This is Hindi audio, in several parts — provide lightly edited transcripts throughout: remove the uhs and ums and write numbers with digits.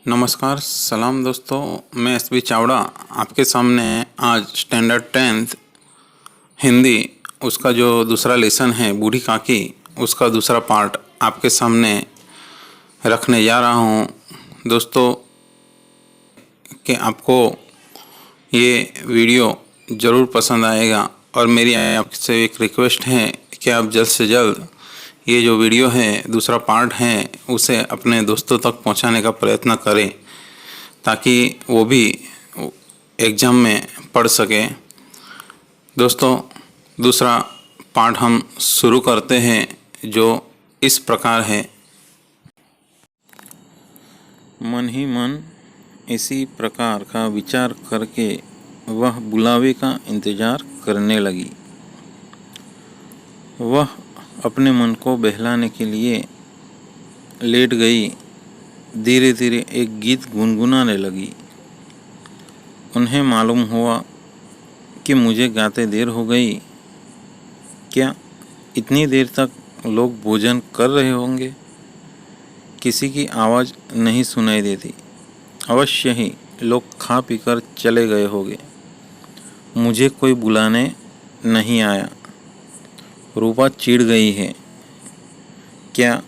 नमस्कार, सलाम दोस्तों। मैं एसबी चावड़ा आपके सामने आज स्टैंडर्ड 10th हिंदी उसका जो दूसरा लेसन है बूढ़ी काकी, उसका दूसरा पार्ट आपके सामने रखने जा रहा हूँ। दोस्तों कि आपको ये वीडियो ज़रूर पसंद आएगा और मेरी आपसे एक रिक्वेस्ट है कि आप जल्द से जल्द ये जो वीडियो है दूसरा पार्ट है उसे अपने दोस्तों तक पहुंचाने का प्रयत्न करें ताकि वो भी एग्ज़ाम में पढ़ सके। दोस्तों दूसरा पार्ट हम शुरू करते हैं जो इस प्रकार है। मन ही मन इसी प्रकार का विचार करके वह बुलावे का इंतज़ार करने लगी। वह अपने मन को बहलाने के लिए लेट गई। धीरे धीरे एक गीत गुनगुनाने लगी। उन्हें मालूम हुआ कि मुझे गाते देर हो गई। क्या इतनी देर तक लोग भोजन कर रहे होंगे? किसी की आवाज़ नहीं सुनाई देती। अवश्य ही लोग खा पीकर चले गए होंगे। मुझे कोई बुलाने नहीं आया। रूपा चिढ़ गई है। क्या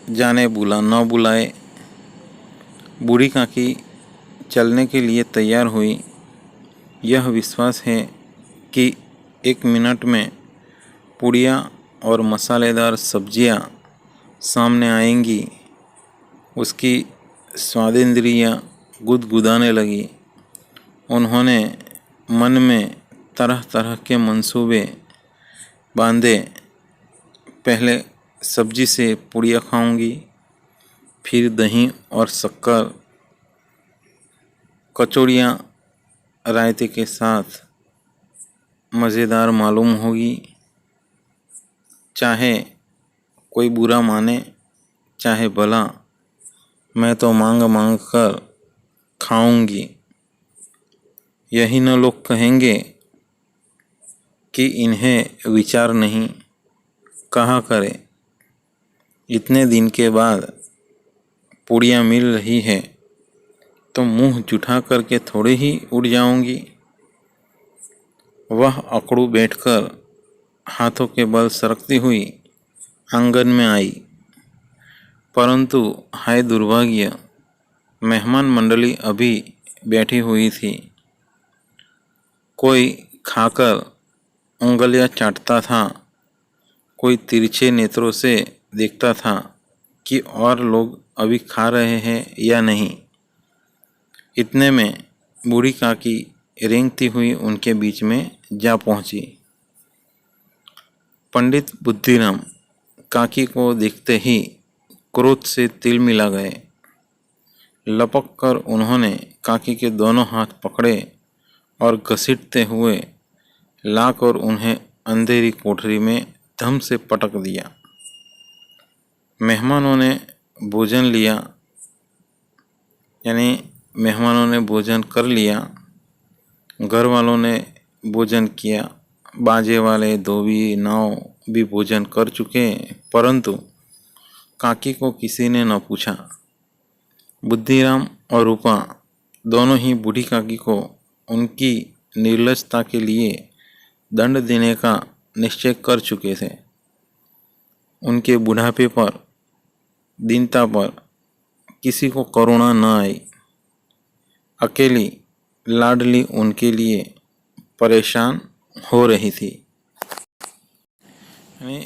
जाने बुला न बुलाए। बूढ़ी काकी चलने के लिए तैयार हुई। यह विश्वास है कि 1 मिनट में पूड़ियाँ और मसालेदार सब्जियाँ सामने आएंगी। उसकी स्वादेंद्रियाँ गुदगुदाने लगी। उन्होंने मन में तरह तरह के मंसूबे बांधे। पहले सब्जी से पूड़ियाँ खाऊंगी, फिर दही और शक्कर, कचौड़ियाँ रायते के साथ मज़ेदार मालूम होगी। चाहे कोई बुरा माने चाहे भला, मैं तो मांग मांग कर खाऊंगी। यही न लोग कहेंगे कि इन्हें विचार नहीं। कहा करे, इतने दिन के बाद पूड़ियाँ मिल रही है तो मुंह जुठा करके थोड़े ही उड़ जाऊंगी। वह अकड़ू बैठकर हाथों के बल सरकती हुई आंगन में आई। परंतु हाय दुर्भाग्य, मेहमान मंडली अभी बैठी हुई थी। कोई खाकर उंगलियां चाटता था, कोई तिरछे नेत्रों से देखता था कि और लोग अभी खा रहे हैं या नहीं। इतने में बूढ़ी काकी रेंगती हुई उनके बीच में जा पहुंची। पंडित बुद्धिराम काकी को देखते ही क्रोध से तिल मिला गए। लपक कर उन्होंने काकी के दोनों हाथ पकड़े और घसीटते हुए लाकर उन्हें अंधेरी कोठरी में धम से पटक दिया। मेहमानों ने भोजन लिया, यानी मेहमानों ने भोजन कर लिया। घर वालों ने भोजन किया। बाजे वाले, धोबी, नाव भी भोजन कर चुके, परंतु काकी को किसी ने न पूछा। बुद्धिराम और रूपा दोनों ही बूढ़ी काकी को उनकी निर्लजता के लिए दंड देने का निश्चय कर चुके थे। उनके बुढ़ापे पर, दीनता पर किसी को करुणा न आई। अकेली लाडली उनके लिए परेशान हो रही थी।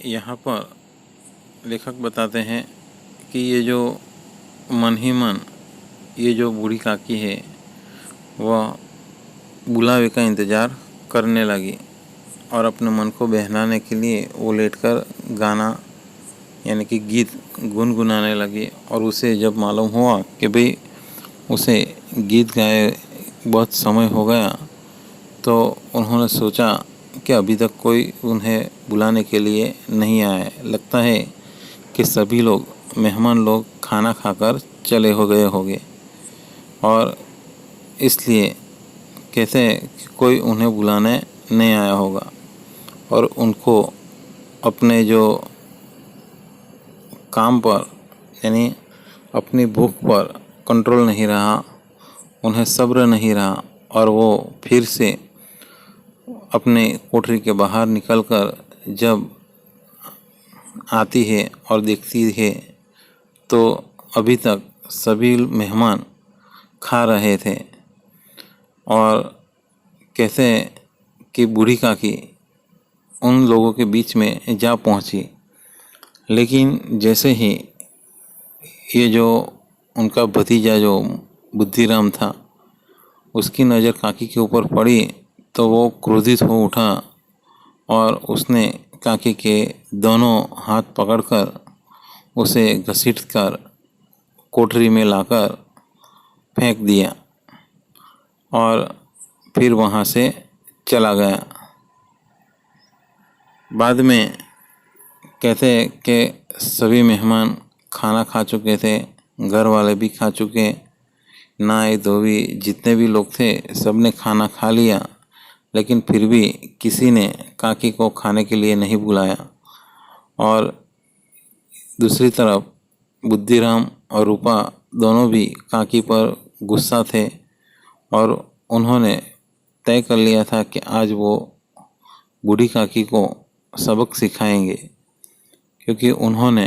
यहाँ पर लेखक बताते हैं कि ये जो मन ही मन ये जो बूढ़ी काकी है वह बुलावे का इंतज़ार करने लगी और अपने मन को बहलाने के लिए वो लेटकर गाना यानी कि गीत गुनगुनाने लगी। और उसे जब मालूम हुआ कि भाई उसे गीत गाए बहुत समय हो गया, तो उन्होंने सोचा कि अभी तक कोई उन्हें बुलाने के लिए नहीं आया। लगता है कि सभी लोग, मेहमान लोग खाना खाकर चले हो गए होंगे और इसलिए कहते हैं कि कोई उन्हें बुलाने नहीं आया होगा। और उनको अपने जो काम पर, यानी अपनी भूख पर कंट्रोल नहीं रहा, उन्हें सब्र नहीं रहा और वो फिर से अपने कोठरी के बाहर निकलकर जब आती है और देखती है तो अभी तक सभी मेहमान खा रहे थे और कैसे कि बूढ़ी काकी उन लोगों के बीच में जा पहुंची। लेकिन जैसे ही ये जो उनका भतीजा जो बुद्धिराम था उसकी नज़र काकी के ऊपर पड़ी तो वो क्रोधित हो उठा और उसने काकी के दोनों हाथ पकड़कर उसे घसीटकर कोठरी में लाकर फेंक दिया और फिर वहाँ से चला गया। बाद में कहते कि सभी मेहमान खाना खा चुके थे, घर वाले भी खा चुके, नाई धोबी जितने भी लोग थे सब ने खाना खा लिया, लेकिन फिर भी किसी ने काकी को खाने के लिए नहीं बुलाया। और दूसरी तरफ बुद्धिराम और रूपा दोनों भी काकी पर गुस्सा थे और उन्होंने तय कर लिया था कि आज वो बूढ़ी काकी को सबक सिखाएंगे, क्योंकि उन्होंने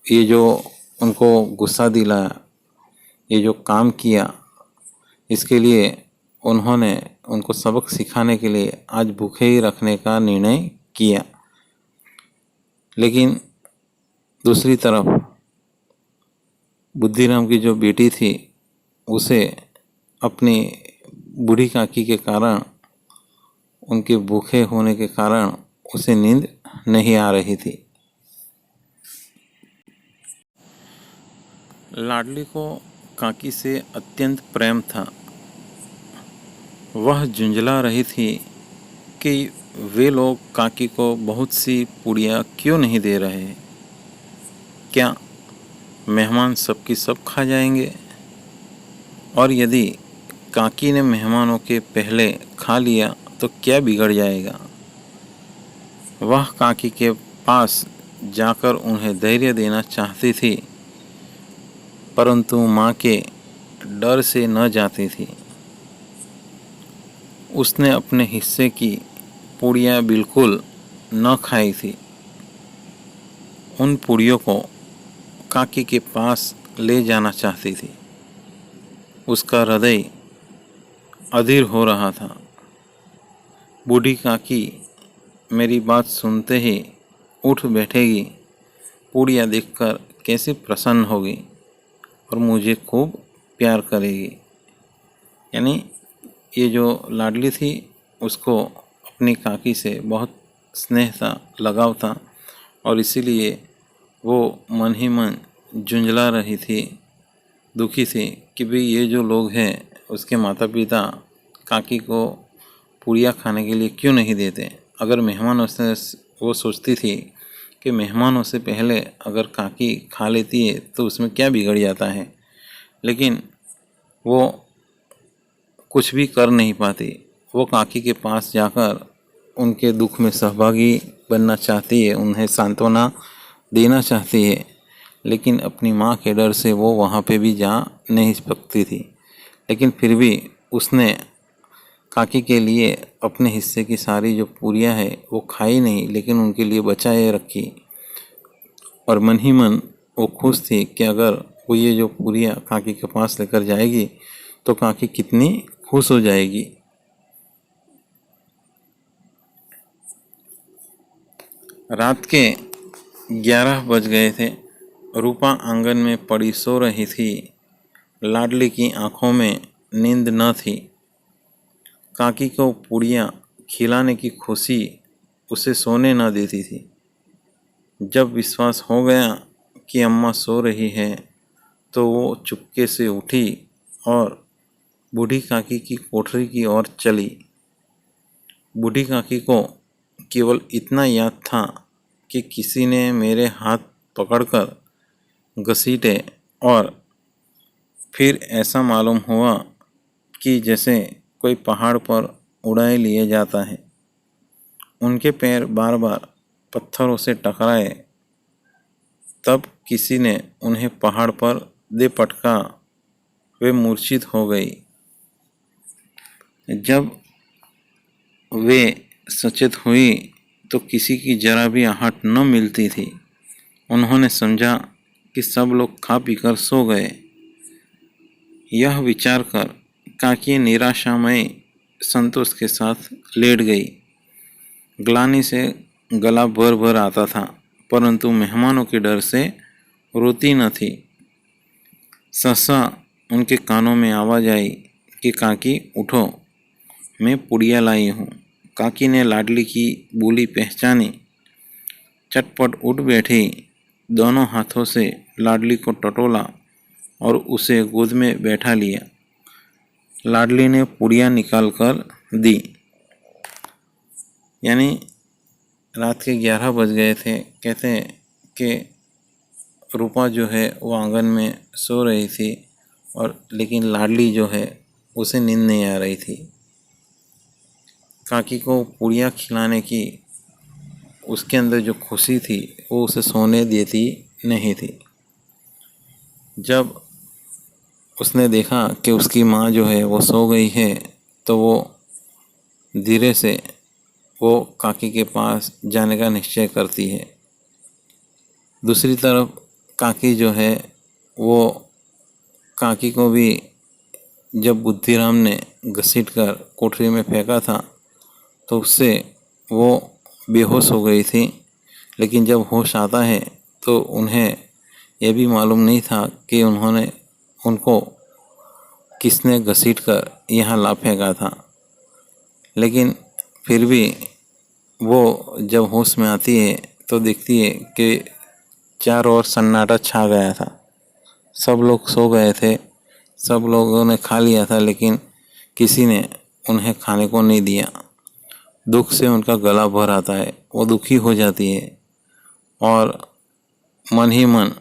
ये जो उनको गुस्सा दिलाया, ये जो काम किया, इसके लिए उन्होंने उनको सबक सिखाने के लिए आज भूखे ही रखने का निर्णय किया। लेकिन दूसरी तरफ बुद्धिराम की जो बेटी थी उसे अपनी बूढ़ी काकी के कारण, उनके भूखे होने के कारण उसे नींद नहीं आ रही थी। लाडली को काकी से अत्यंत प्रेम था। वह झुंझला रही थी कि वे लोग काकी को बहुत सी पूड़ियाँ क्यों नहीं दे रहे। क्या मेहमान सबकी सब खा जाएंगे? और यदि काकी ने मेहमानों के पहले खा लिया तो क्या बिगड़ जाएगा? वह काकी के पास जाकर उन्हें धैर्य देना चाहती थी, परंतु माँ के डर से न जाती थी। उसने अपने हिस्से की पूड़ियाँ बिल्कुल न खाई थी। उन पूड़ियों को काकी के पास ले जाना चाहती थी। उसका हृदय अधीर हो रहा था। बूढ़ी काकी मेरी बात सुनते ही उठ बैठेगी, पूड़ियाँ देखकर कैसे प्रसन्न होगी और मुझे खूब प्यार करेगी। यानी ये जो लाडली थी उसको अपनी काकी से बहुत स्नेह था, लगाव था और इसीलिए वो मन ही मन झुंझला रही थी, दुखी थी कि भाई ये जो लोग हैं उसके माता पिता काकी को पूड़ियाँ खाने के लिए क्यों नहीं देते। अगर मेहमानों से, वो सोचती थी कि मेहमानों से पहले अगर काकी खा लेती है तो उसमें क्या बिगड़ जाता है, लेकिन वो कुछ भी कर नहीं पाती। वो काकी के पास जाकर उनके दुख में सहभागी बनना चाहती है, उन्हें सांत्वना देना चाहती है, लेकिन अपनी माँ के डर से वो वहाँ पे भी जा नहीं सकती थी। लेकिन फिर भी उसने काकी के लिए अपने हिस्से की सारी जो पूरियाँ है वो खाई नहीं, लेकिन उनके लिए बचाए रखी और मन ही मन वो खुश थी कि अगर वो ये जो पूरियाँ काकी के पास लेकर जाएगी तो काकी कितनी खुश हो जाएगी। रात के 11 बज गए थे। रूपा आंगन में पड़ी सो रही थी। लाडली की आंखों में नींद न थी। काकी को पूड़ियाँ खिलाने की खुशी उसे सोने न देती थी। जब विश्वास हो गया कि अम्मा सो रही है तो वो चुपके से उठी और बूढ़ी काकी की कोठरी की ओर चली। बूढ़ी काकी को केवल इतना याद था कि किसी ने मेरे हाथ पकड़कर घसीटे और फिर ऐसा मालूम हुआ कि जैसे कोई पहाड़ पर उड़ाए लिए जाता है। उनके पैर बार बार पत्थरों से टकराए, तब किसी ने उन्हें पहाड़ पर दे पटका वे मूर्छित हो गई। जब वे सचेत हुई तो किसी की जरा भी आहट न मिलती थी। उन्होंने समझा कि सब लोग खा पीकर सो गए। यह विचार कर काकी निराशामय संतोष के साथ लेट गई। ग्लानि से गला भर भर आता था, परंतु मेहमानों के डर से रोती न थी। सहसा उनके कानों में आवाज़ आई कि काकी उठो, मैं पुड़िया लाई हूँ। काकी ने लाडली की बोली पहचानी, चटपट उठ बैठी, दोनों हाथों से लाडली को टटोला और उसे गोद में बैठा लिया। लाडली ने पुड़िया निकाल कर दी। यानी रात के 11 बज गए थे। कहते हैं कि रूपा जो है वो आंगन में सो रही थी और लेकिन लाडली जो है उसे नींद नहीं आ रही थी। काकी को पुड़िया खिलाने की उसके अंदर जो खुशी थी वो उसे सोने देती नहीं थी। जब उसने देखा कि उसकी माँ जो है वो सो गई है तो वो धीरे से वो काकी के पास जाने का निश्चय करती है। दूसरी तरफ काकी जो है वो काकी को भी जब बुद्धिराम ने घसीट कर कोठरी में फेंका था तो उससे वो बेहोश हो गई थी। लेकिन जब होश आता है तो उन्हें यह भी मालूम नहीं था कि उनको किसने घसीट कर यहाँ ला फेंका था। लेकिन फिर भी वो जब होश में आती है तो देखती है कि चारों ओर सन्नाटा छा गया था। सब लोग सो गए थे, सब लोगों ने खा लिया था, लेकिन किसी ने उन्हें खाने को नहीं दिया। दुख से उनका गला भर आता है, वो दुखी हो जाती है और मन ही मन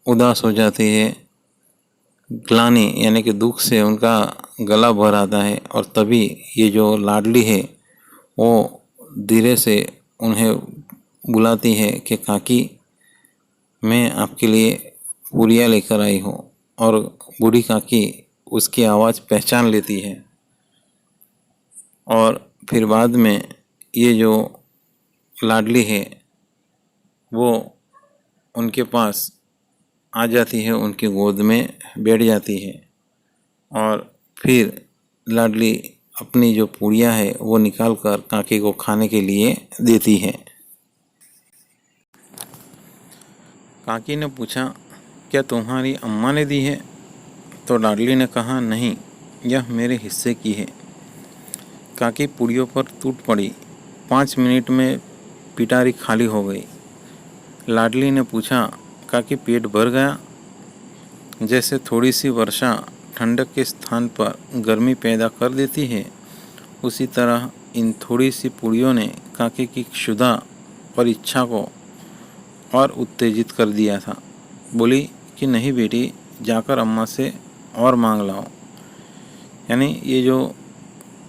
उदास हो जाती है। ग्लानि यानी कि दुख से उनका गला भर आता है और तभी ये जो लाडली है वो धीरे से उन्हें बुलाती है कि काकी, मैं आपके लिए पुड़िया लेकर आई हूँ। और बूढ़ी काकी उसकी आवाज़ पहचान लेती है और फिर बाद में ये जो लाडली है वो उनके पास आ जाती है, उनकी गोद में बैठ जाती है और फिर लाडली अपनी जो पुड़िया है वो निकाल कर काकी को खाने के लिए देती है। काकी ने पूछा, क्या तुम्हारी अम्मा ने दी है? तो लाडली ने कहा, नहीं, यह मेरे हिस्से की है। काकी पुड़ियों पर टूट पड़ी। 5 मिनट में पिटारी खाली हो गई। लाडली ने पूछा, काकी पेट भर गया? जैसे थोड़ी सी वर्षा ठंडक के स्थान पर गर्मी पैदा कर देती है, उसी तरह इन थोड़ी सी पुड़ियों ने काकी की क्षुधा और इच्छा को और उत्तेजित कर दिया था। बोली कि नहीं बेटी, जाकर अम्मा से और मांग लाओ। यानी ये जो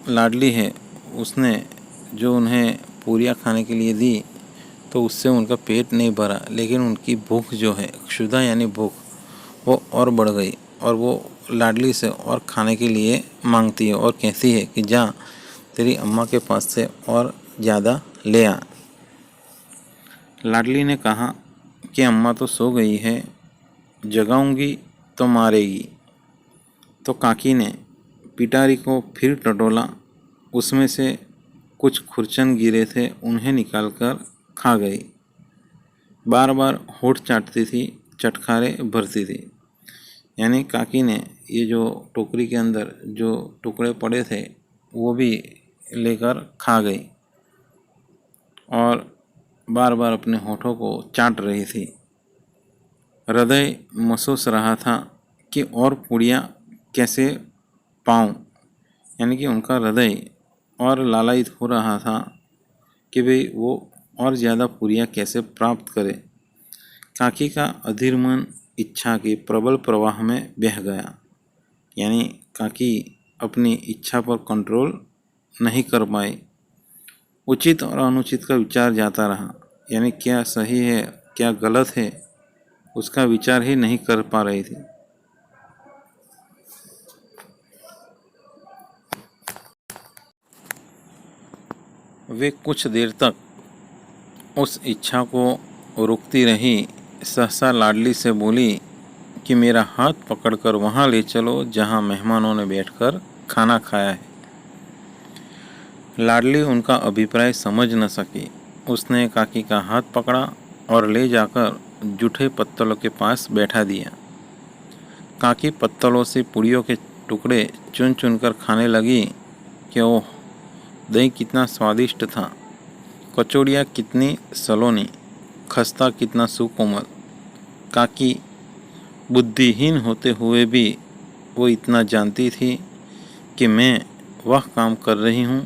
लाडली है उसने जो उन्हें पूरियाँ खाने के लिए दी तो उससे उनका पेट नहीं भरा, लेकिन उनकी भूख जो है, क्षुधा यानी भूख, वो और बढ़ गई और वो लाडली से और खाने के लिए मांगती है और कहती है कि जा, तेरी अम्मा के पास से और ज़्यादा ले आ। लाडली ने कहा कि अम्मा तो सो गई है, जगाऊंगी तो मारेगी। तो काकी ने पिटारी को फिर टटोला, उसमें से कुछ खुरचन गिरे थे, उन्हें निकालकर खा गई। बार बार होठ चाटती थी, चटखारे भरती थी। यानी काकी ने ये जो टोकरी के अंदर जो टुकड़े पड़े थे वो भी लेकर खा गई और बार बार अपने होठों को चाट रही थी। हृदय महसूस रहा था कि और पुड़िया कैसे पाऊँ। यानी कि उनका हृदय और लालायित हो रहा था कि भाई वो और ज़्यादा पुड़िया कैसे प्राप्त करे। काकी का अधीर मन इच्छा के प्रबल प्रवाह में बह गया। यानी काकी अपनी इच्छा पर कंट्रोल नहीं कर पाई। उचित और अनुचित का विचार जाता रहा, यानी क्या सही है क्या गलत है, उसका विचार ही नहीं कर पा रही थी। वे कुछ देर तक उस इच्छा को रोकती रही। सहसा लाडली से बोली कि मेरा हाथ पकड़कर वहाँ ले चलो जहाँ मेहमानों ने बैठकर खाना खाया है। लाडली उनका अभिप्राय समझ न सकी। उसने काकी का हाथ पकड़ा और ले जाकर जूठे पत्तलों के पास बैठा दिया। काकी पत्तलों से पुड़ियों के टुकड़े चुन चुन कर खाने लगी कि ओह, दही कितना स्वादिष्ट था, कचौड़ियाँ कितनी सलोनी, खस्ता कितना सुकोमल। काकी बुद्धिहीन होते हुए भी वो इतना जानती थी कि मैं वह काम कर रही हूँ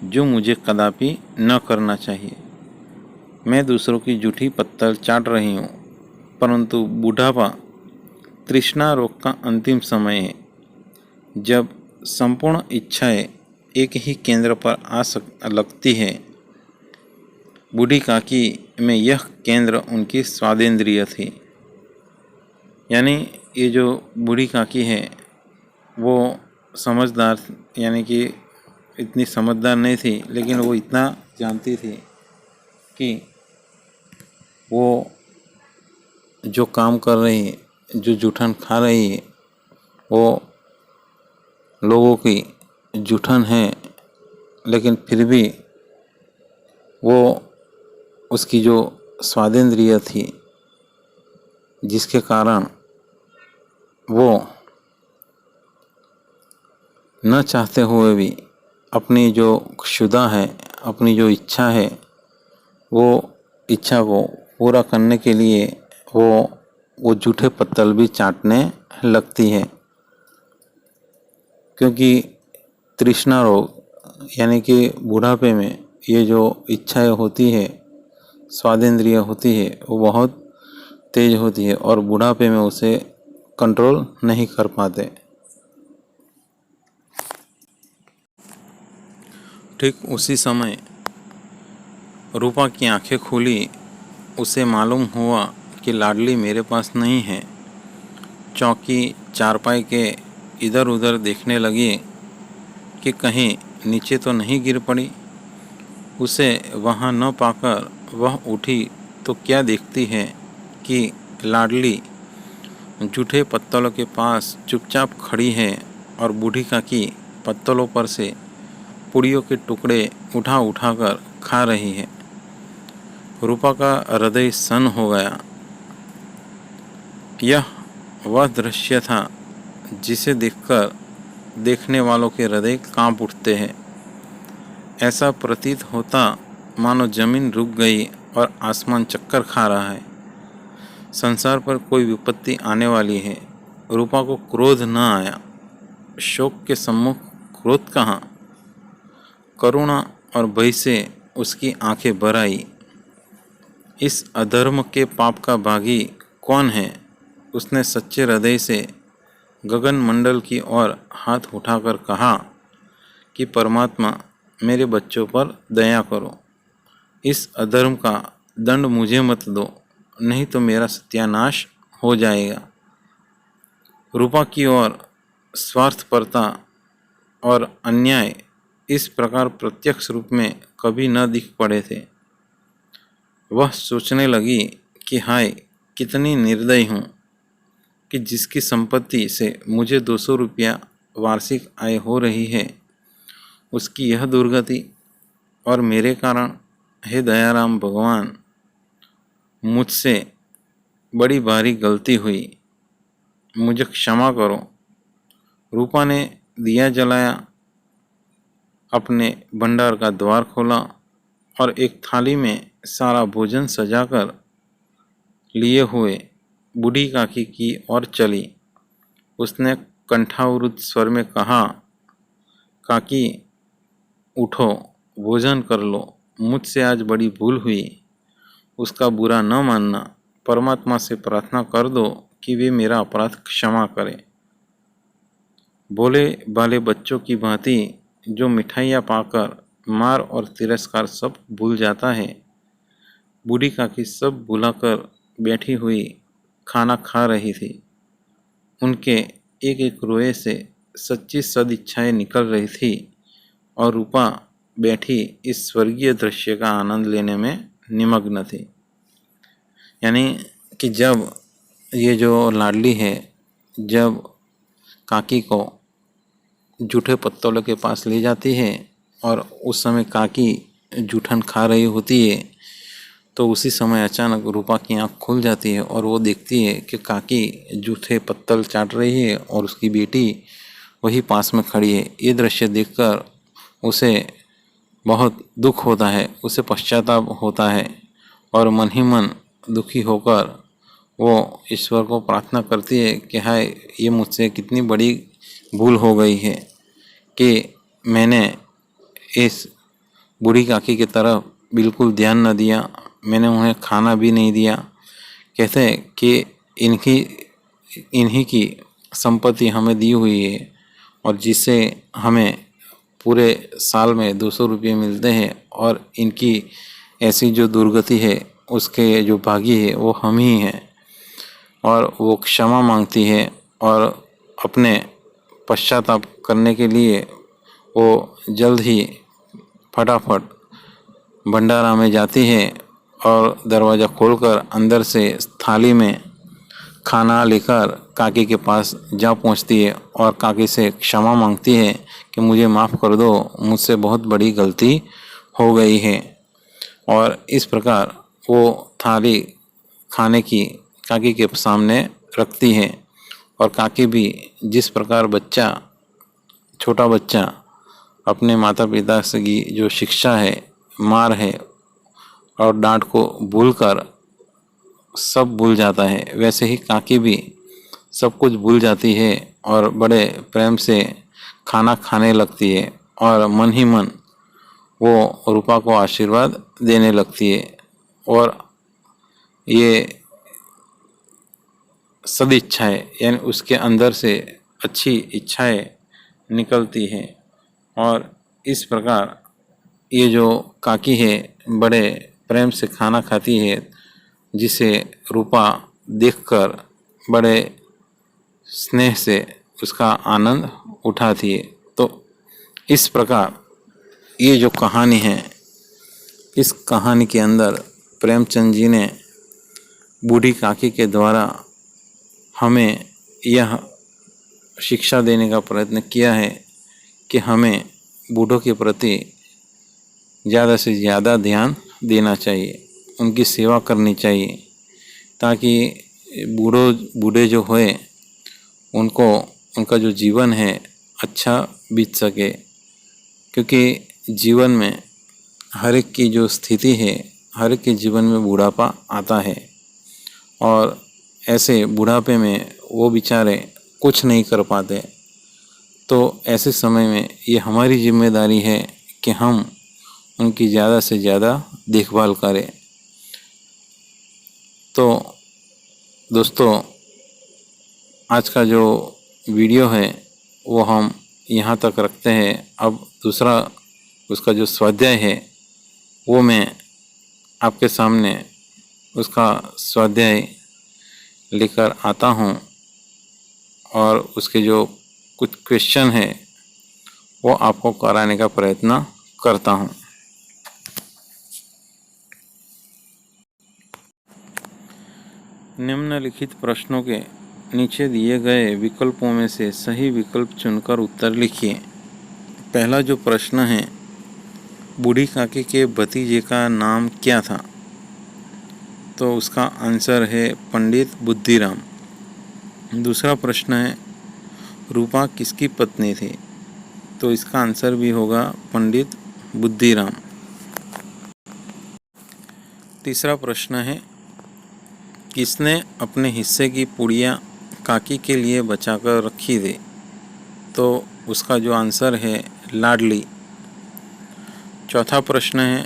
जो मुझे कदापि न करना चाहिए। मैं दूसरों की जूठी पत्तल चाट रही हूँ, परंतु बुढ़ापा तृष्णा रोग का अंतिम समय है, जब संपूर्ण इच्छाएं एक ही केंद्र पर लगती है। बूढ़ी काकी में यह केंद्र उनकी स्वादेंद्रिय थी। यानी ये जो बूढ़ी काकी है वो समझदार, यानी कि इतनी समझदार नहीं थी, लेकिन वो इतना जानती थी कि वो जो काम कर रही है, जो जूठन खा रही है, वो लोगों की जूठन है, लेकिन फिर भी वो उसकी जो स्वादेंद्रिय थी, जिसके कारण वो न चाहते हुए भी अपनी जो क्षुधा है, अपनी जो इच्छा है, वो इच्छा को पूरा करने के लिए वो जूठे पत्तल भी चाटने लगती है। क्योंकि तृष्णा रोग यानी कि बुढ़ापे में ये जो इच्छाएं होती है, स्वादेंद्रिय होती है, वो बहुत तेज होती है और बुढ़ापे में उसे कंट्रोल नहीं कर पाते। ठीक उसी समय रूपा की आंखें खुली। उसे मालूम हुआ कि लाडली मेरे पास नहीं है। चौकी चारपाई के इधर उधर देखने लगी कि कहीं नीचे तो नहीं गिर पड़ी। उसे वहाँ न पाकर वह उठी तो क्या देखती है कि लाडली जूठे पत्तलों के पास चुपचाप खड़ी है और बूढ़ी काकी पत्तलों पर से पुड़ियों के टुकड़े उठा उठाकर खा रही है। रूपा का हृदय सन्न हो गया। यह वह दृश्य था जिसे देखकर देखने वालों के हृदय कांप उठते हैं। ऐसा प्रतीत होता मानो जमीन रुक गई और आसमान चक्कर खा रहा है। संसार पर कोई विपत्ति आने वाली है। रूपा को क्रोध न आया। शोक के सम्मुख क्रोध कहाँ। करुणा और भय से उसकी आंखें भर आई। इस अधर्म के पाप का भागी कौन है? उसने सच्चे हृदय से गगन मंडल की ओर हाथ उठाकर कहा कि परमात्मा, मेरे बच्चों पर दया करो। इस अधर्म का दंड मुझे मत दो, नहीं तो मेरा सत्यानाश हो जाएगा। रूपा की ओर स्वार्थपरता और अन्याय इस प्रकार प्रत्यक्ष रूप में कभी न दिख पड़े थे। वह सोचने लगी कि हाय, कितनी निर्दयी हूँ कि जिसकी संपत्ति से मुझे 200 रुपया वार्षिक आय हो रही है, उसकी यह दुर्गति। और मेरे कारण, हे दयाराम भगवान, मुझसे बड़ी भारी गलती हुई, मुझे क्षमा करो। रूपा ने दिया जलाया, अपने भंडार का द्वार खोला और एक थाली में सारा भोजन सजाकर लिए हुए बूढ़ी काकी की ओर चली। उसने कंठावरुद्ध स्वर में कहा, काकी उठो, भोजन कर लो। मुझसे आज बड़ी भूल हुई, उसका बुरा न मानना। परमात्मा से प्रार्थना कर दो कि वे मेरा अपराध क्षमा करें। भोले भाले बच्चों की भांति जो मिठाइयाँ पाकर मार और तिरस्कार सब भूल जाता है, बूढ़ी काकी सब भुलाकर बैठी हुई खाना खा रही थी। उनके एक एक रोए से सच्ची सदिच्छाएं निकल रही थी और रूपा बैठी इस स्वर्गीय दृश्य का आनंद लेने में निमग्न थी। यानी कि जब ये जो लाडली है, जब काकी को जूठे पत्तलों के पास ले जाती है और उस समय काकी जूठन खा रही होती है, तो उसी समय अचानक रूपा की आँख खुल जाती है और वो देखती है कि काकी जूठे पत्तल चाट रही है और उसकी बेटी वही पास में खड़ी है। ये दृश्य देखकर उसे बहुत दुख होता है, उसे पश्चाताप होता है और मन ही मन दुखी होकर वो ईश्वर को प्रार्थना करती है कि हाय, ये मुझसे कितनी बड़ी भूल हो गई है कि मैंने इस बूढ़ी काकी की तरफ बिल्कुल ध्यान न दिया, मैंने उन्हें खाना भी नहीं दिया। कहते हैं कि इन्हीं की संपत्ति हमें दी हुई है और जिससे हमें पूरे साल में 200 रुपये मिलते हैं और इनकी ऐसी जो दुर्गति है उसके जो भागी है वो हम ही हैं। और वो क्षमा मांगती है और अपने पश्चाताप करने के लिए वो जल्द ही फटाफट भंडारा में जाती है और दरवाज़ा खोलकर अंदर से थाली में खाना लेकर काकी के पास जा पहुंचती है और काकी से क्षमा मांगती है कि मुझे माफ़ कर दो, मुझसे बहुत बड़ी गलती हो गई है। और इस प्रकार वो थाली खाने की काकी के सामने रखती है और काकी भी जिस प्रकार छोटा बच्चा अपने माता पिता से की जो शिक्षा है, मार है और डांट को भूलकर सब भूल जाता है, वैसे ही काकी भी सब कुछ भूल जाती है और बड़े प्रेम से खाना खाने लगती है और मन ही मन वो रूपा को आशीर्वाद देने लगती है। और ये सदिच्छाएं यानी उसके अंदर से अच्छी इच्छाएं निकलती हैं और इस प्रकार ये जो काकी है बड़े प्रेम से खाना खाती है, जिसे रूपा देखकर बड़े स्नेह से उसका आनंद उठाती है। तो इस प्रकार ये जो कहानी है, इस कहानी के अंदर प्रेमचंद जी ने बूढ़ी काकी के द्वारा हमें यह शिक्षा देने का प्रयत्न किया है कि हमें बूढ़ों के प्रति ज़्यादा से ज़्यादा ध्यान देना चाहिए, उनकी सेवा करनी चाहिए ताकि बूढ़े जो होए उनको उनका जो जीवन है अच्छा बीत सके। क्योंकि जीवन में हर एक की जो स्थिति है, हर एक के जीवन में बुढ़ापा आता है और ऐसे बुढ़ापे में वो बेचारे कुछ नहीं कर पाते। तो ऐसे समय में ये हमारी जिम्मेदारी है कि हम उनकी ज़्यादा से ज़्यादा देखभाल करें। तो दोस्तों, आज का जो वीडियो है वो हम यहाँ तक रखते हैं। अब दूसरा उसका जो स्वाध्याय है वो मैं आपके सामने उसका स्वाध्याय लेकर आता हूँ और उसके जो कुछ क्वेश्चन है वो आपको कराने का प्रयत्न करता हूँ। निम्नलिखित प्रश्नों के नीचे दिए गए विकल्पों में से सही विकल्प चुनकर उत्तर लिखिए। पहला जो प्रश्न है, बूढ़ी काकी के भतीजे का नाम क्या था? तो उसका आंसर है पंडित बुद्धिराम। दूसरा प्रश्न है, रूपा किसकी पत्नी थी? तो इसका आंसर भी होगा पंडित बुद्धिराम। तीसरा प्रश्न है, किसने अपने हिस्से की पुड़िया काकी के लिए बचाकर रखी थी? तो उसका जो आंसर है लाडली। चौथा प्रश्न है,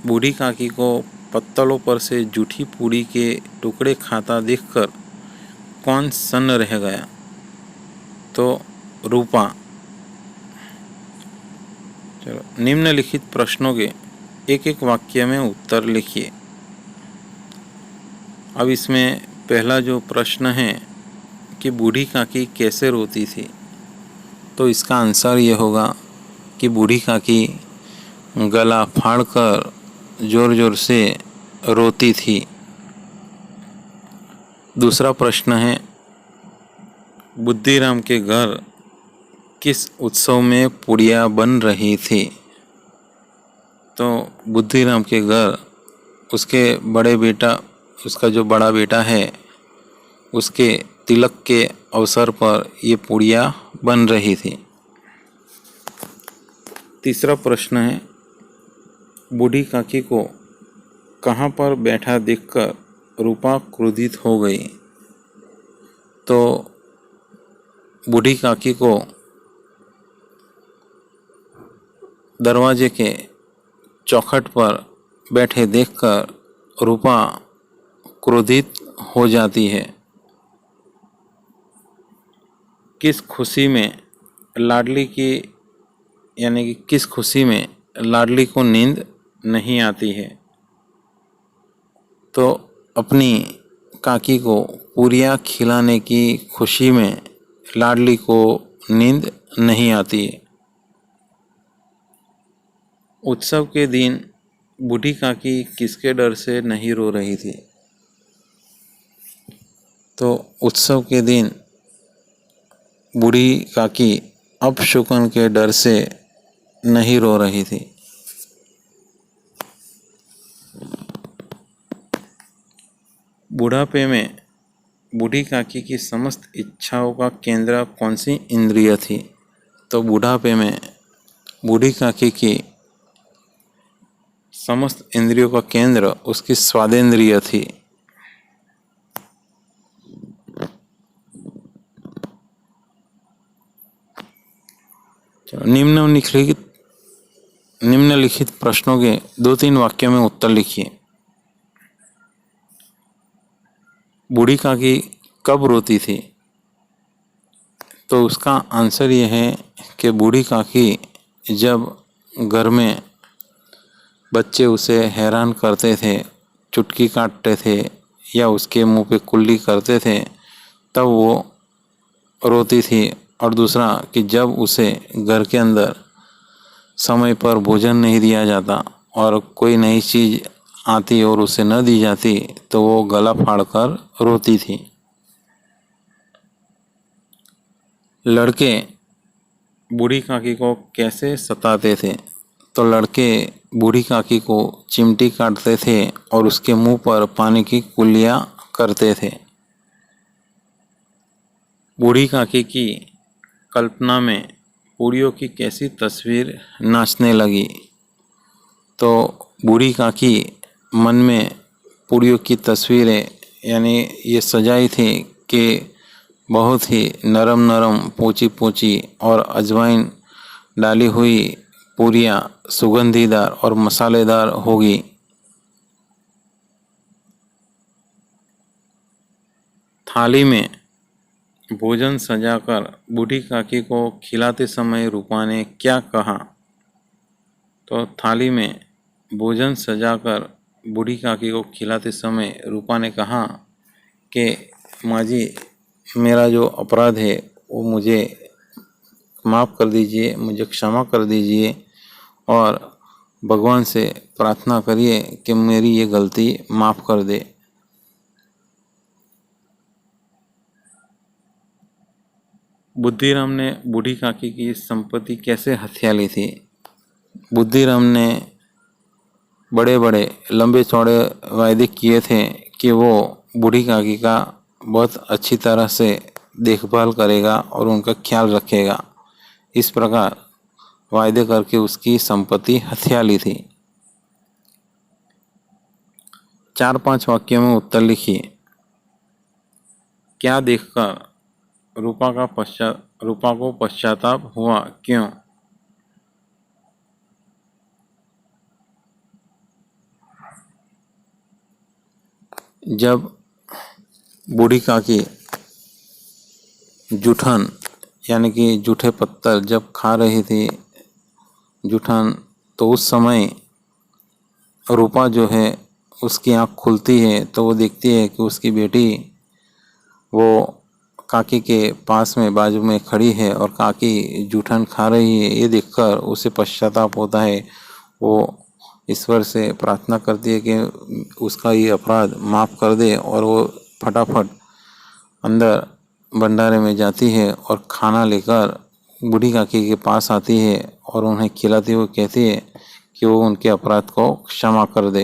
बूढ़ी काकी को पत्तलों पर से जूठी पूड़ी के टुकड़े खाता देखकर कौन सन्न रह गया? तो रूपा। चलो, निम्नलिखित प्रश्नों के एक एक वाक्य में उत्तर लिखिए। अब इसमें पहला जो प्रश्न है कि बूढ़ी काकी कैसे रोती थी, तो इसका आंसर ये होगा कि बूढ़ी काकी गला फाड़कर ज़ोर ज़ोर से रोती थी। दूसरा प्रश्न है, बुद्धिराम के घर किस उत्सव में पुड़िया बन रही थी, तो बुद्धिराम के घर उसके बड़े बेटा, उसका जो बड़ा बेटा है, उसके तिलक के अवसर पर ये पुड़िया बन रही थी। तीसरा प्रश्न है, बूढ़ी काकी को कहाँ पर बैठा देखकर रूपा क्रोधित हो गई, तो बूढ़ी काकी को दरवाजे के चौखट पर बैठे देखकर रूपा क्रोधित हो जाती है। किस खुशी में लाडली की यानी कि किस खुशी में लाडली को नींद नहीं आती है, तो अपनी काकी को पूरियाँ खिलाने की खुशी में लाडली को नींद नहीं आती है। उत्सव के दिन बूढ़ी काकी किसके डर से नहीं रो रही थी, तो उत्सव के दिन बूढ़ी काकी अपशकुन के डर से नहीं रो रही थी। बुढ़ापे में बूढ़ी काकी की समस्त इच्छाओं का केंद्र कौन सी इंद्रिय थी, तो बुढ़ापे में बूढ़ी काकी की समस्त इंद्रियों का केंद्र उसकी स्वादेंद्रिय थी। निम्नलिखित प्रश्नों के 2-3 वाक्यों में उत्तर लिखिए। बूढ़ी काकी कब रोती थी, तो उसका आंसर ये है कि बूढ़ी काकी जब घर में बच्चे उसे हैरान करते थे, चुटकी काटते थे या उसके मुंह पे कुल्ली करते थे, तब वो रोती थी। और दूसरा कि जब उसे घर के अंदर समय पर भोजन नहीं दिया जाता और कोई नई चीज़ आती और उसे न दी जाती, तो वो गला फाड़कर रोती थी। लड़के बूढ़ी काकी को कैसे सताते थे, तो लड़के बूढ़ी काकी को चिमटी काटते थे और उसके मुंह पर पानी की कुल्लियाँ करते थे। बूढ़ी काकी की कल्पना में पूड़ियों की कैसी तस्वीर नाचने लगी, तो बूढ़ी काकी मन में पूड़ियों की तस्वीरें यानी ये सजाई थी कि बहुत ही नरम नरम पोंची पोंची और अजवाइन डाली हुई पूरियाँ सुगंधीदार और मसालेदार होगी। थाली में भोजन सजाकर बूढ़ी काकी को खिलाते समय रूपा ने क्या कहा, तो थाली में भोजन सजाकर बूढ़ी काकी को खिलाते समय रूपा ने कहा कि माँ जी, मेरा जो अपराध है वो मुझे माफ़ कर दीजिए, मुझे क्षमा कर दीजिए और भगवान से प्रार्थना करिए कि मेरी ये गलती माफ़ कर दे। बुद्धिराम ने बूढ़ी काकी की संपत्ति कैसे हथिया ली थी। बुद्धिराम ने बड़े बड़े लंबे चौड़े वायदे किए थे कि वो बूढ़ी काकी का बहुत अच्छी तरह से देखभाल करेगा और उनका ख्याल रखेगा। इस प्रकार वायदे करके उसकी संपत्ति हथिया ली थी। 4-5 वाक्यों में उत्तर लिखिए। क्या देखकर रूपा को पश्चाताप हुआ, क्यों? जब बूढ़ी काकी जूठन यानी कि जूठे पत्थर जब खा रही थी जूठन, तो उस समय रूपा जो है उसकी आँख खुलती है तो वो देखती है कि उसकी बेटी वो काकी के पास में बाजू में खड़ी है और काकी जूठन खा रही है, ये देखकर उसे पश्चाताप होता है। वो ईश्वर से प्रार्थना करती है कि उसका ये अपराध माफ़ कर दे, और वो फटाफट अंदर भंडारे में जाती है और खाना लेकर बूढ़ी काकी के पास आती है और उन्हें खिलाती हुई कहती है कि वो उनके अपराध को क्षमा कर दे।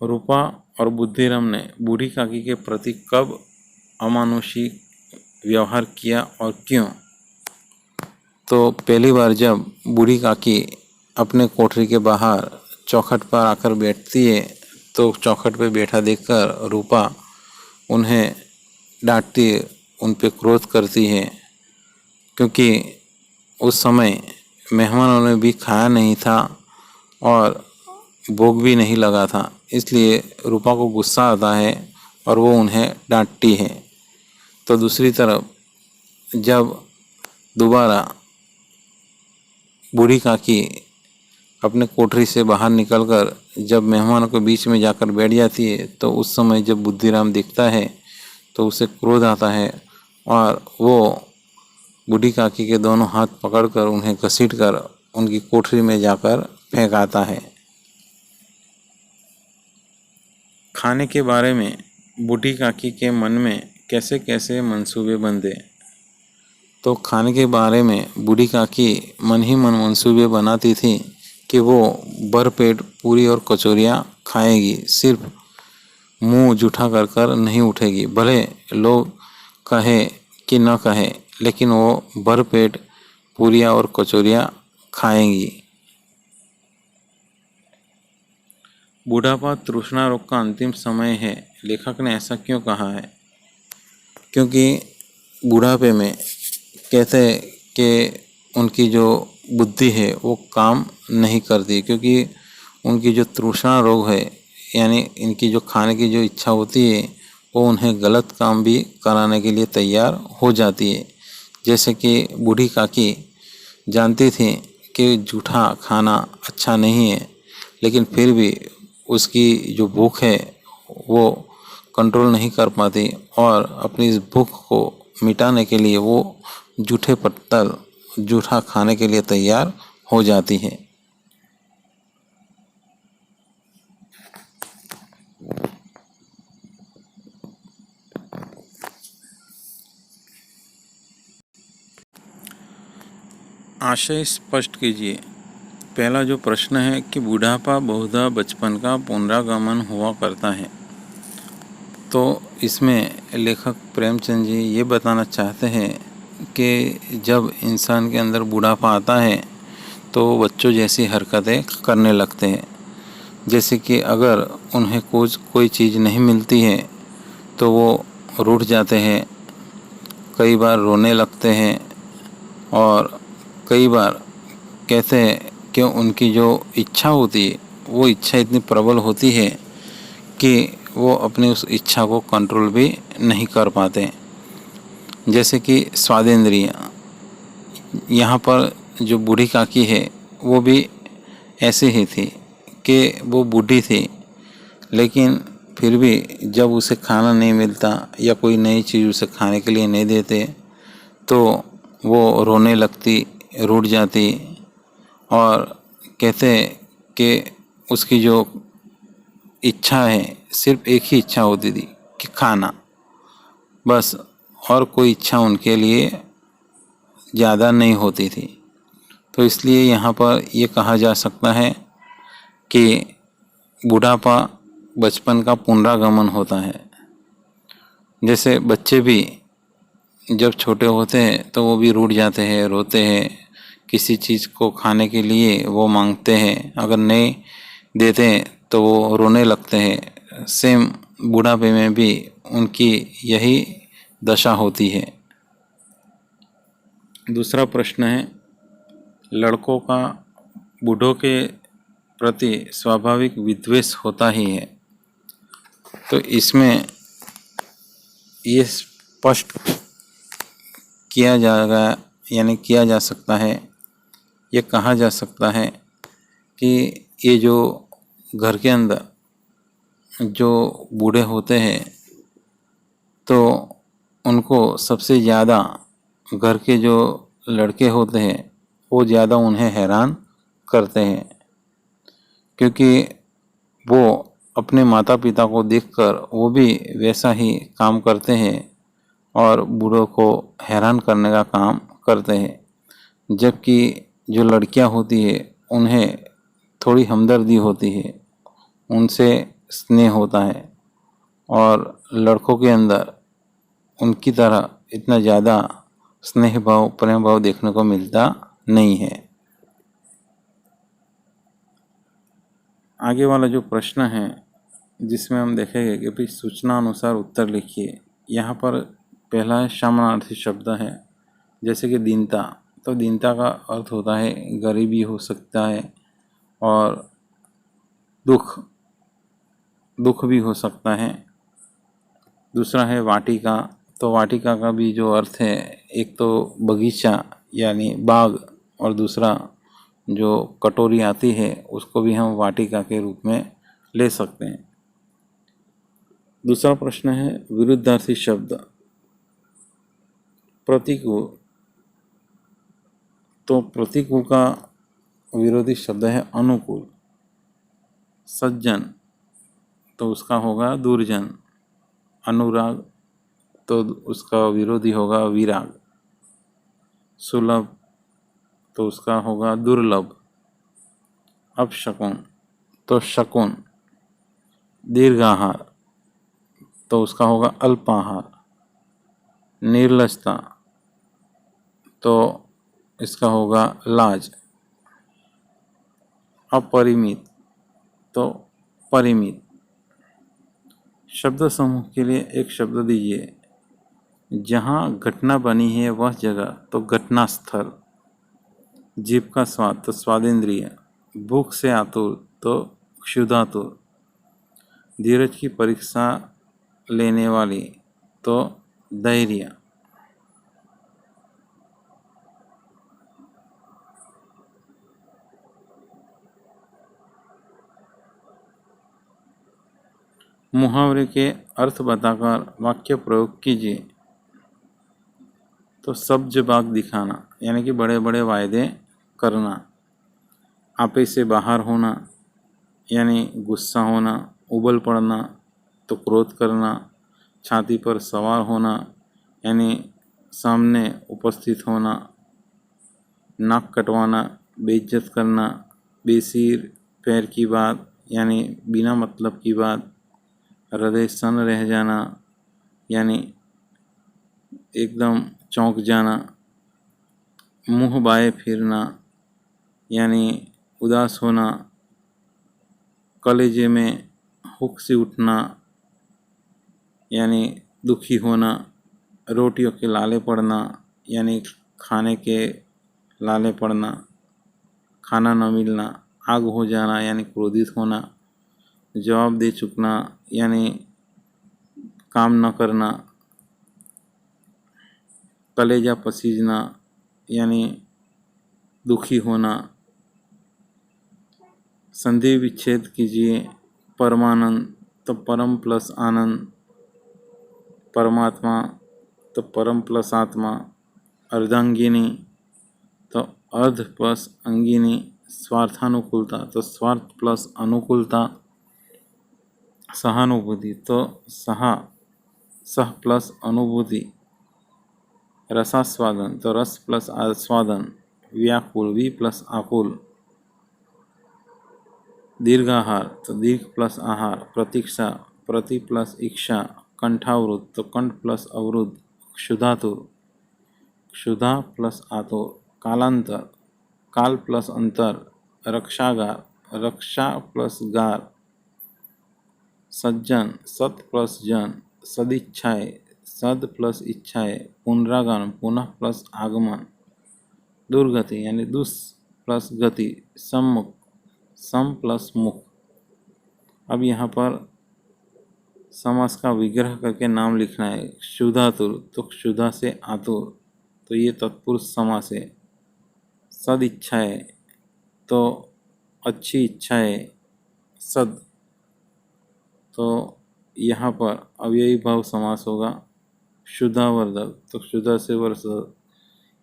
रूपा और बुद्धिराम ने बूढ़ी काकी के प्रति कब अमानुषिक व्यवहार किया और क्यों? तो पहली बार जब बूढ़ी काकी अपने कोठरी के बाहर चौखट पर आकर बैठती है, तो चौखट पर बैठा देखकर रूपा उन्हें डांटती है, उन पर क्रोध करती है, क्योंकि उस समय मेहमानों ने भी खाया नहीं था और भोग भी नहीं लगा था, इसलिए रूपा को गुस्सा आता है और वो उन्हें डांटती है। तो दूसरी तरफ जब दोबारा बूढ़ी काकी अपने कोठरी से बाहर निकलकर जब मेहमानों के बीच में जाकर बैठ जाती है, तो उस समय जब बुद्धिराम दिखता है तो उसे क्रोध आता है और वो बूढ़ी काकी के दोनों हाथ पकड़कर उन्हें घसीटकर उनकी कोठरी में जाकर फेंकाता है। खाने के बारे में बूढ़ी काकी के मन में कैसे कैसे मंसूबे बनते। तो खाने के बारे में बूढ़ी काकी मन ही मन मंसूबे बनाती थी कि वो भरपेट पूरी और कचौरियाँ खाएगी, सिर्फ मुंह जूठा कर कर नहीं उठेगी। भले लोग कहे कि न कहे, लेकिन वो भरपेट पूरियाँ और कचौरियाँ खाएंगी। बुढ़ापा तृष्णा रोग का अंतिम समय है, लेखक ने ऐसा क्यों कहा है? क्योंकि बुढ़ापे में कहते हैं कि उनकी जो बुद्धि है वो काम नहीं करती, क्योंकि उनकी जो तृष्णा रोग है, यानी इनकी जो खाने की जो इच्छा होती है, वो उन्हें गलत काम भी कराने के लिए तैयार हो जाती है। जैसे कि बूढ़ी काकी जानती थी कि जूठा खाना अच्छा नहीं है, लेकिन फिर भी उसकी जो भूख है वो कंट्रोल नहीं कर पाती और अपनी इस भूख को मिटाने के लिए वो जूठे पत्तल जूठा खाने के लिए तैयार हो जाती है। आशय स्पष्ट कीजिए। पहला जो प्रश्न है कि बुढ़ापा बहुधा बचपन का पुनरागमन हुआ करता है, तो इसमें लेखक प्रेमचंद जी ये बताना चाहते हैं कि जब इंसान के अंदर बुढ़ापा आता है तो वो बच्चों जैसी हरकतें करने लगते हैं। जैसे कि अगर उन्हें कोई चीज़ नहीं मिलती है तो वो रूठ जाते हैं, कई बार रोने लगते हैं और कई बार कहते हैं कि उनकी जो इच्छा होती है वो इच्छा इतनी प्रबल होती है कि वो अपनी उस इच्छा को कंट्रोल भी नहीं कर पाते। जैसे कि स्वादेंद्रियाँ, यहाँ पर जो बूढ़ी काकी है वो भी ऐसे ही थी कि वो बूढ़ी थी, लेकिन फिर भी जब उसे खाना नहीं मिलता या कोई नई चीज़ उसे खाने के लिए नहीं देते तो वो रोने लगती, रूठ जाती और कहते कि उसकी जो इच्छा है सिर्फ एक ही इच्छा होती थी कि खाना, बस, और कोई इच्छा उनके लिए ज़्यादा नहीं होती थी। तो इसलिए यहाँ पर ये कहा जा सकता है कि बुढ़ापा बचपन का पुनरागमन होता है। जैसे बच्चे भी जब छोटे होते हैं तो वो भी रूठ जाते हैं, रोते हैं, किसी चीज़ को खाने के लिए वो मांगते हैं, अगर नहीं देते हैं तो वो रोने लगते हैं। सेम बुढ़ापे में भी उनकी यही दशा होती है। दूसरा प्रश्न है, लड़कों का बूढ़ों के प्रति स्वाभाविक विद्वेष होता ही है, तो इसमें ये स्पष्ट किया जाएगा, यानी किया जा सकता है, ये कहा जा सकता है कि ये जो घर के अंदर जो बूढ़े होते हैं तो उनको सबसे ज़्यादा घर के जो लड़के होते हैं वो ज़्यादा उन्हें हैरान करते हैं, क्योंकि वो अपने माता पिता को देखकर वो भी वैसा ही काम करते हैं और बूढ़ों को हैरान करने का काम करते हैं। जबकि जो लड़कियां होती है उन्हें थोड़ी हमदर्दी होती है, उनसे स्नेह होता है और लड़कों के अंदर उनकी तरह इतना ज़्यादा स्नेह भाव प्रेम भाव देखने को मिलता नहीं है। आगे वाला जो प्रश्न है जिसमें हम देखेंगे कि भाई सूचना अनुसार उत्तर लिखिए। यहाँ पर पहला समानार्थी शब्द है, जैसे कि दीनता। तो दीनता का अर्थ होता है गरीबी हो सकता है और दुख भी हो सकता है। दूसरा है वाटिका। तो वाटिका का भी जो अर्थ है, एक तो बगीचा यानी बाग, और दूसरा जो कटोरी आती है उसको भी हम वाटिका के रूप में ले सकते हैं। दूसरा प्रश्न है विरुद्धार्थी शब्द प्रतिकूल। तो प्रतिकूल का विरोधी शब्द है अनुकूल। सज्जन तो उसका होगा दुर्जन। अनुराग तो उसका विरोधी होगा विराग। सुलभ तो उसका होगा दुर्लभ। अपशकुन तो शकुन। दीर्घाहार तो उसका होगा अल्पाहार। निर्लजता तो इसका होगा लाज। अपरिमित तो परिमित। शब्द समूह के लिए एक शब्द दीजिए। जहाँ घटना बनी है वह जगह तो घटना स्थल। जीभ का स्वाद तो स्वादेंद्रिय। भूख से आतुर तो क्षुधातुर। धीरज की परीक्षा लेने वाली तो धैर्य। मुहावरे के अर्थ बताकर वाक्य प्रयोग कीजिए। तो सब्ज बाग दिखाना यानी कि बड़े बड़े वायदे करना। आपे से बाहर होना यानी गुस्सा होना। उबल पड़ना तो क्रोध करना। छाती पर सवार होना यानी सामने उपस्थित होना। नाक कटवाना बेइज्जत करना। बेसिर पैर की बात यानी बिना मतलब की बात। हृदय सन रह जाना यानी एकदम चौंक जाना। मुंह बाए फिरना यानी उदास होना। कलेजे में हुक सी उठना यानी दुखी होना। रोटियों के लाले पड़ना यानी खाने के लाले पड़ना। खाना न मिलना। आग हो जाना यानी क्रोधित होना। जवाब दे चुकना यानी काम न करना। कलेजा पसीजना यानी दुखी होना। संधि विच्छेद कीजिए। परमानंद तो परम प्लस आनंद। परमात्मा तो परम प्लस आत्मा। अर्धांगिनी तो अर्ध प्लस अंगिनी। स्वार्थानुकूलता तो स्वार्थ प्लस अनुकूलता। सहानुभूति तो सह प्लस अनुभूति। रसास्वादन तो रस प्लस आस्वादन। व्याकुल वी प्लस आकुल। दीर्घाहार तो दीर्घ प्लस आहार। प्रतीक्षा प्रति प्लस इच्छा। कंठावृत तो कंठ प्लस अवरुद्ध। क्षुधातुर क्षुधा प्लस आतुर। कालांतर काल प्लस अंतर। रक्षागार रक्षा प्लस गार। सज्जन सत प्लस जन। सदिच्छाए सद प्लस इच्छाए। पुनरागमन पुनः प्लस आगमन। दुर्गति यानी दुस प्लस गति। सम्मुख सम प्लस मुख। अब यहाँ पर समास का विग्रह करके नाम लिखना है। क्षुधातुर तो क्षुधा से आतुर, तो ये तत्पुरुष समास है। सद इच्छा है तो अच्छी इच्छाएं सद, तो यहाँ पर अव्ययी भाव समास होगा शुद्धावर्धक, तो शुद्धा से वर्ष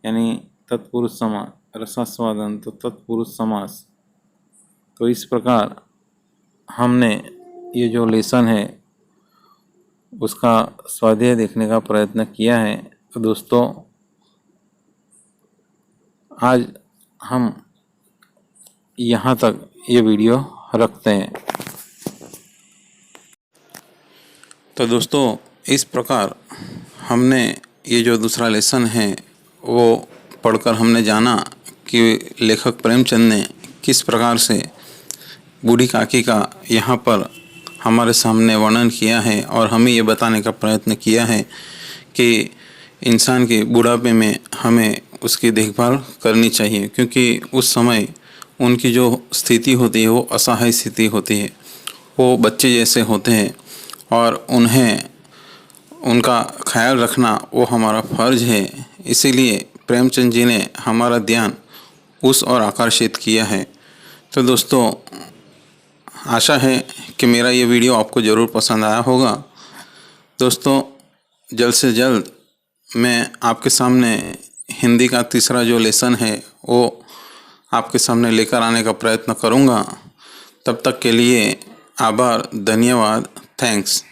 यानी तत्पुरुष समास, रसास्वादन तो तत्पुरुष समास। तो इस प्रकार हमने ये जो लेसन है उसका स्वाध्याय देखने का प्रयत्न किया है। तो दोस्तों आज हम यहाँ तक ये वीडियो रखते हैं। तो दोस्तों इस प्रकार हमने ये जो दूसरा लेसन है वो पढ़कर हमने जाना कि लेखक प्रेमचंद ने किस प्रकार से बूढ़ी काकी का यहाँ पर हमारे सामने वर्णन किया है और हमें ये बताने का प्रयत्न किया है कि इंसान के बुढ़ापे में हमें उसकी देखभाल करनी चाहिए, क्योंकि उस समय उनकी जो स्थिति होती है वो असहाय स्थिति होती है, वो बच्चे जैसे होते हैं और उन्हें उनका ख्याल रखना वो हमारा फर्ज है। इसीलिए प्रेमचंद जी ने हमारा ध्यान उस ओर आकर्षित किया है। तो दोस्तों आशा है कि मेरा ये वीडियो आपको ज़रूर पसंद आया होगा। दोस्तों जल्द से जल्द मैं आपके सामने हिंदी का तीसरा जो लेसन है वो आपके सामने लेकर आने का प्रयत्न करूँगा। तब तक के लिए आभार, धन्यवाद, थैंक्स।